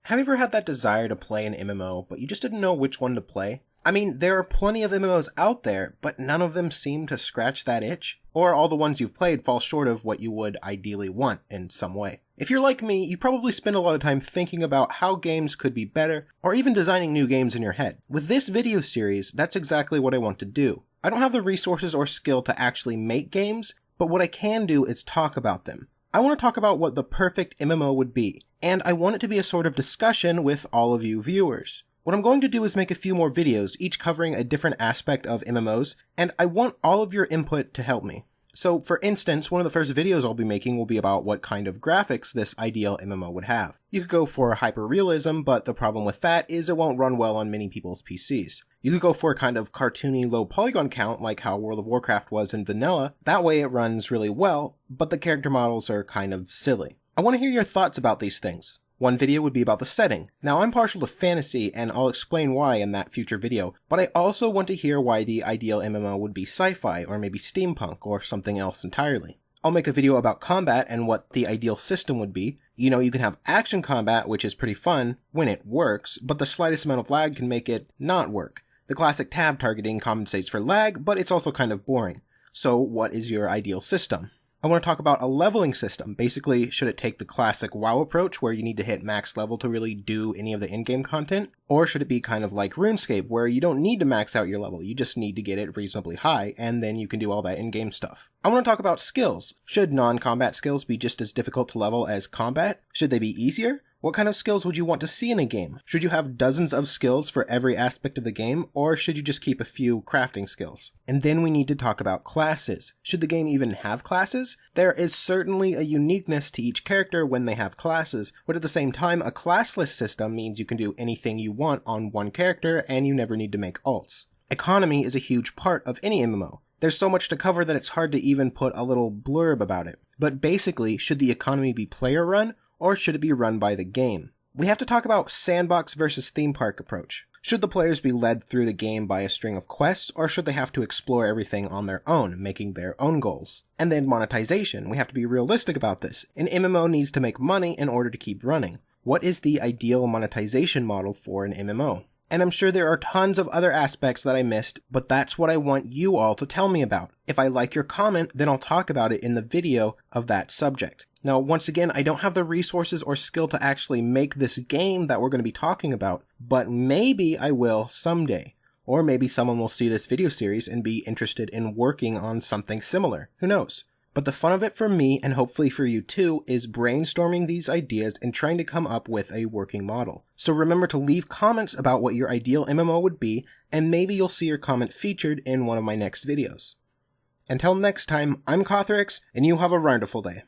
Have you ever had that desire to play an MMO, but you just didn't know which one to play? I mean, there are plenty of MMOs out there, but none of them seem to scratch that itch. Or all the ones you've played fall short of what you would ideally want in some way. If you're like me, you probably spend a lot of time thinking about how games could be better, or even designing new games in your head. With this video series, that's exactly what I want to do. I don't have the resources or skill to actually make games, but what I can do is talk about them. I want to talk about what the perfect MMO would be, and I want it to be a sort of discussion with all of you viewers. What I'm going to do is make a few more videos, each covering a different aspect of MMOs, and I want all of your input to help me. So, for instance, one of the first videos I'll be making will be about what kind of graphics this ideal MMO would have. You could go for hyper-realism, but the problem with that is it won't run well on many people's PCs. You could go for a kind of cartoony low polygon count like how World of Warcraft was in vanilla. That way it runs really well, but the character models are kind of silly. I want to hear your thoughts about these things. One video would be about the setting. Now, I'm partial to fantasy, and I'll explain why in that future video, but I also want to hear why the ideal MMO would be sci-fi, or maybe steampunk, or something else entirely. I'll make a video about combat and what the ideal system would be. You know, you can have action combat, which is pretty fun when it works, but the slightest amount of lag can make it not work. The classic tab targeting compensates for lag, but it's also kind of boring. So what is your ideal system? I want to talk about a leveling system. Basically, should it take the classic WoW approach where you need to hit max level to really do any of the in-game content? Or should it be kind of like RuneScape where you don't need to max out your level, you just need to get it reasonably high and then you can do all that in-game stuff. I want to talk about skills. Should non-combat skills be just as difficult to level as combat? Should they be easier? What kind of skills would you want to see in a game? Should you have dozens of skills for every aspect of the game, or should you just keep a few crafting skills? And then we need to talk about classes. Should the game even have classes? There is certainly a uniqueness to each character when they have classes, but at the same time, a classless system means you can do anything you want on one character and you never need to make alts. Economy is a huge part of any MMO. There's so much to cover that it's hard to even put a little blurb about it. But basically, should the economy be player-run, or should it be run by the game? We have to talk about sandbox versus theme park approach. Should the players be led through the game by a string of quests, or should they have to explore everything on their own, making their own goals? And then monetization. We have to be realistic about this. An MMO needs to make money in order to keep running. What is the ideal monetization model for an MMO? And I'm sure there are tons of other aspects that I missed, but that's what I want you all to tell me about. If I like your comment, then I'll talk about it in the video of that subject. Now, once again, I don't have the resources or skill to actually make this game that we're going to be talking about, but maybe I will someday. Or maybe someone will see this video series and be interested in working on something similar. Who knows? But the fun of it for me, and hopefully for you too, is brainstorming these ideas and trying to come up with a working model. So remember to leave comments about what your ideal MMO would be, and maybe you'll see your comment featured in one of my next videos. Until next time, I'm Kothorix, and you have a wonderful day.